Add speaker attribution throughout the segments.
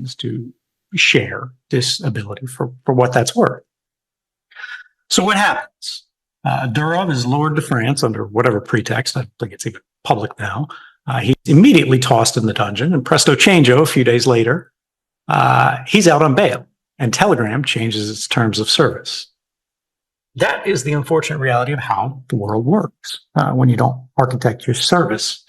Speaker 1: hands to share this ability for what that's worth. So what happens? Durov is lured to France under whatever pretext. I think it's even public now. He's immediately tossed in the dungeon, and presto changeo, a few days later, he's out on bail, and Telegram changes its terms of service. That is the unfortunate reality of how the world works when you don't architect your service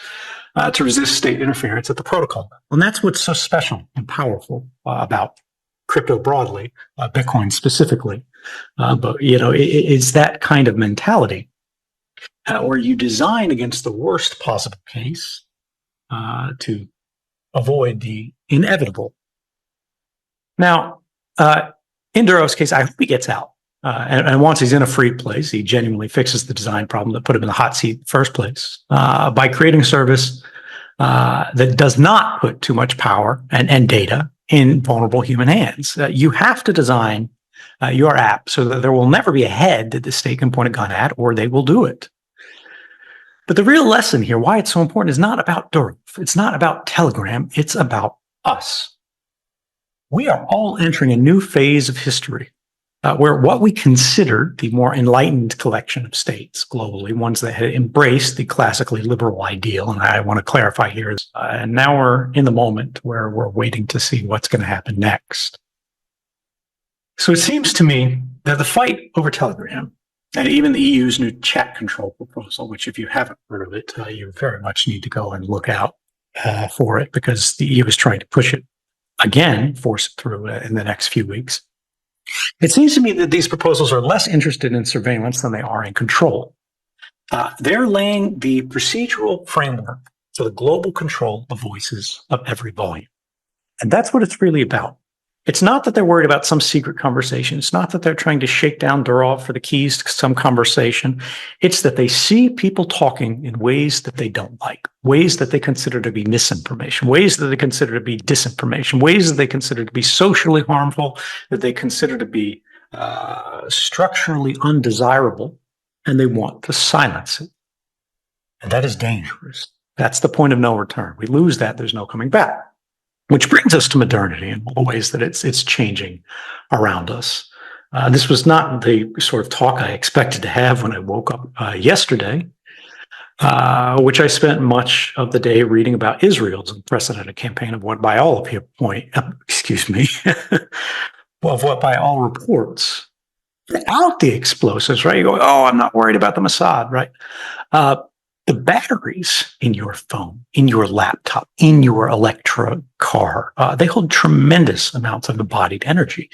Speaker 1: to resist state interference at the protocol level. And that's what's so special and powerful about crypto broadly, Bitcoin specifically. But, it's that kind of mentality where you design against the worst possible case to avoid the inevitable. Now, in Durov's case, I hope he gets out. And once he's in a free place, he genuinely fixes the design problem that put him in the hot seat in the first place by creating a service that does not put too much power and data in vulnerable human hands. You have to design your app so that there will never be a head that the state can point a gun at, or they will do it. But the real lesson here, why it's so important, is not about Durov. It's not about Telegram. It's about us. We are all entering a new phase of history where what we considered the more enlightened collection of states globally, ones that had embraced the classically liberal ideal, and I want to clarify here, and now we're in the moment where we're waiting to see what's going to happen next. So it seems to me that the fight over Telegram, and even the EU's new chat control proposal, which if you haven't heard of it, you very much need to go and look out for it, because the EU is trying to push it again, force it through in the next few weeks. It seems to me that these proposals are less interested in surveillance than they are in control. They're laying the procedural framework for the global control of voices of every volume. And that's what it's really about. It's not that they're worried about some secret conversation. It's not that they're trying to shake down Durov for the keys to some conversation. It's that they see people talking in ways that they don't like, ways that they consider to be misinformation, ways that they consider to be disinformation, ways that they consider to be socially harmful, that they consider to be structurally undesirable, and they want to silence it. And that is dangerous. That's the point of no return. We lose that, there's no coming back. Which brings us to modernity and all the ways that it's changing around us. This was not the sort of talk I expected to have when I woke up yesterday, which I spent much of the day reading about Israel's unprecedented campaign of what by all of what by all reports, without the explosives, right? You go, oh, I'm not worried about the Mossad, right? The batteries in your phone, in your laptop, in your electric car, they hold tremendous amounts of embodied energy.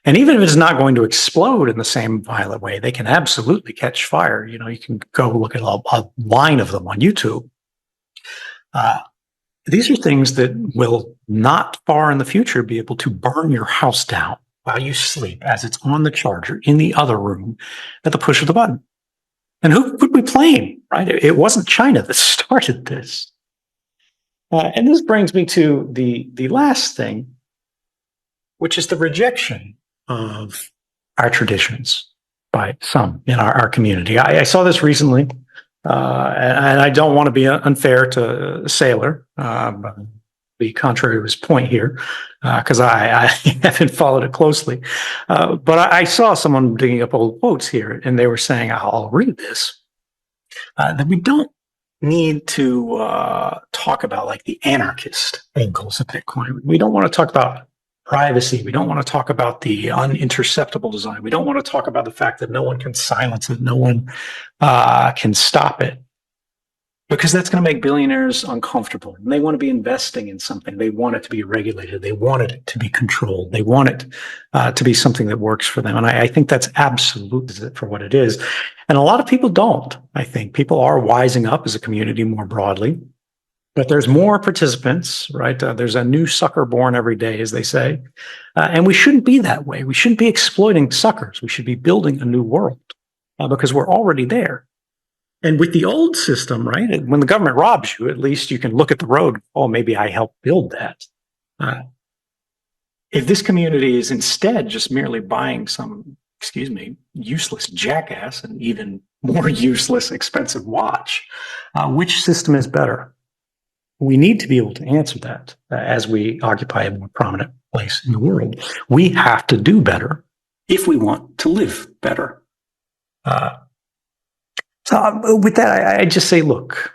Speaker 1: And even if it's not going to explode in the same violent way, they can absolutely catch fire. You can go look at a line of them on YouTube. These are things that will not far in the future be able to burn your house down while you sleep as it's on the charger in the other room at the push of the button. And who could we blame, right? It wasn't China that started this. And this brings me to the last thing, which is the rejection of our traditions by some in our community. I saw this recently, and I don't want to be unfair to Sailor, but be contrary to his point here, because I haven't followed it closely. But I saw someone digging up old quotes here, and they were saying, I'll read this, that we don't need to talk about like the anarchist angles of Bitcoin. We don't want to talk about privacy. We don't want to talk about the uninterceptable design. We don't want to talk about the fact that no one can silence it, no one can stop it. Because that's going to make billionaires uncomfortable. And they want to be investing in something. They want it to be regulated. They want it to be controlled. They want it to be something that works for them. And I think that's absolutely for what it is. And a lot of people don't. I think people are wising up as a community more broadly. But there's more participants, right? There's a new sucker born every day, as they say. And we shouldn't be that way. We shouldn't be exploiting suckers. We should be building a new world because we're already there. And with the old system, right, when the government robs you, at least you can look at the road. Oh, maybe I helped build that. If this community is instead just merely buying some, useless jackass and even more useless expensive watch, which system is better? we need to be able to answer that as we occupy a more prominent place in the world. We have to do better if we want to live better. So with that, I just say, look,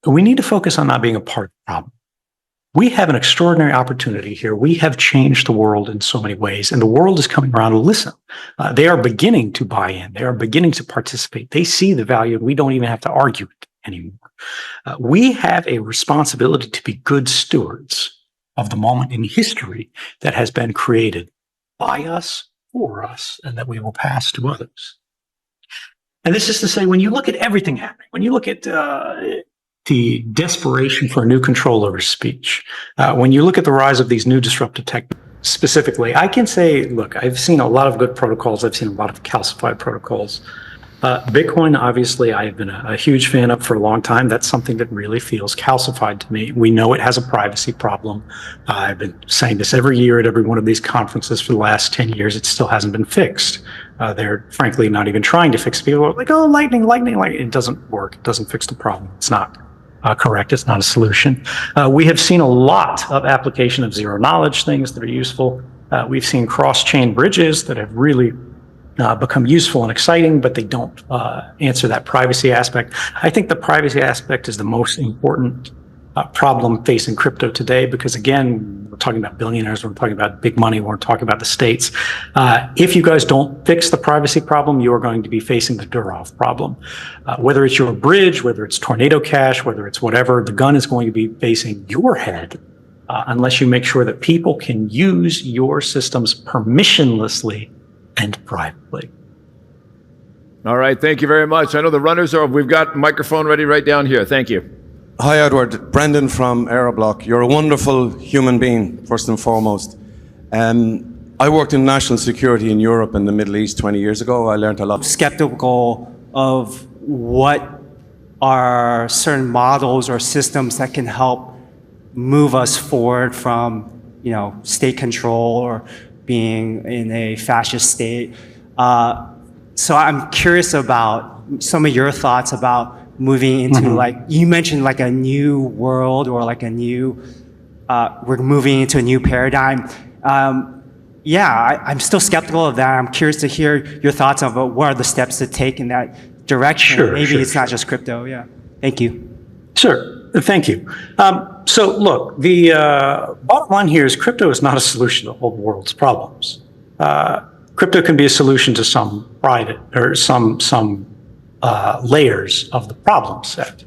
Speaker 1: we need to focus on not being a part of the problem. We have an extraordinary opportunity here. We have changed the world in so many ways, and the world is coming around to listen. They are beginning to buy in. They are beginning to participate. They see the value, and we don't even have to argue it anymore. We have a responsibility to be good stewards of the moment in history that has been created by us, for us, and that we will pass to others. And this is to say, when you look at everything happening, when you look at the desperation for a new control over speech, when you look at the rise of these new disruptive tech, specifically, I can say, look, I've seen a lot of good protocols. I've seen a lot of calcified protocols. Bitcoin, obviously, I've been a huge fan of for a long time. That's something that really feels calcified to me. We know it has a privacy problem. I've been saying this every year at every one of these conferences for the last 10 years. It still hasn't been fixed. They're frankly not even trying to fix it. People are like, oh, lightning. It doesn't work. It doesn't fix the problem. It's not correct. It's not a solution. We have seen a lot of application of zero knowledge things that are useful. We've seen cross-chain bridges that have really become useful and exciting, but they don't answer that privacy aspect. I think the privacy aspect is the most important problem facing crypto today, because again, we're talking about billionaires, we're talking about big money, we're talking about the states. If you guys don't fix the privacy problem, you are going to be facing the Durov problem. Whether it's your bridge, whether it's Tornado Cash, whether it's whatever, the gun is going to be facing your head unless you make sure that people can use your systems permissionlessly and privately.
Speaker 2: All right, thank you very much. I know the runners we've got microphone ready right down here. Thank you.
Speaker 3: Hi, Edward. Brendan from Aeroblock. You're a wonderful human being, first and foremost. I worked in national security in Europe and the Middle East 20 years ago. I learned a lot.
Speaker 4: Skeptical of what are certain models or systems that can help move us forward from, state control or being in a fascist state. So I'm curious about some of your thoughts about moving into you mentioned like a new world or like a new, we're moving into a new paradigm. I'm still skeptical of that. I'm curious to hear your thoughts about what are the steps to take in that direction. Maybe it's not just crypto. Yeah. Thank you.
Speaker 1: Sure. Thank you. So look, the bottom line here is crypto is not a solution to all the world's problems. Crypto can be a solution to some private or some layers of the problem set.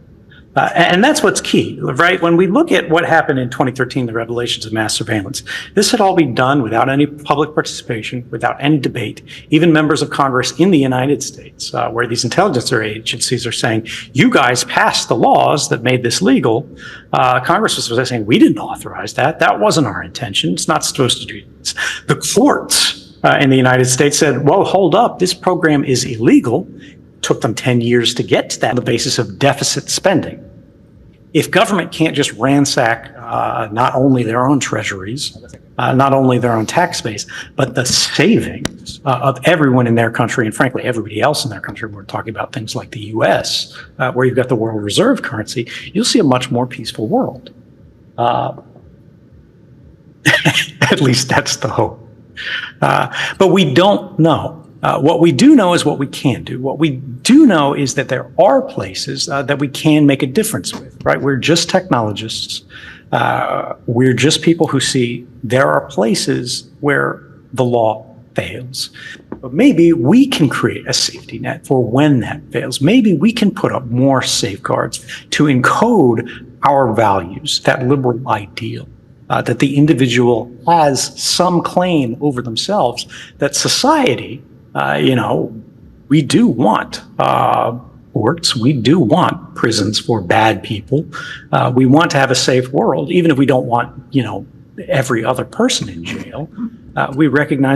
Speaker 1: And that's what's key, right? When we look at what happened in 2013, the revelations of mass surveillance, this had all been done without any public participation, without any debate. Even members of Congress in the United States, where these intelligence agencies are saying, you guys passed the laws that made this legal. Congress was saying, we didn't authorize that. That wasn't our intention. It's not supposed to do this. The courts in the United States said, well, hold up, this program is illegal. It took them 10 years to get to that on the basis of deficit spending. If government can't just ransack not only their own treasuries, not only their own tax base, but the savings of everyone in their country, and frankly, everybody else in their country, we're talking about things like the US, where you've got the world reserve currency, you'll see a much more peaceful world. At least that's the hope. But we don't know. What we do know is what we can do. What we do know is that there are places that we can make a difference with, right? We're just technologists. We're just people who see there are places where the law fails. But maybe we can create a safety net for when that fails. Maybe we can put up more safeguards to encode our values, that liberal ideal. That the individual has some claim over themselves, that society, we do want courts, we do want prisons for bad people. We want to have a safe world, even if we don't want, every other person in jail. We recognize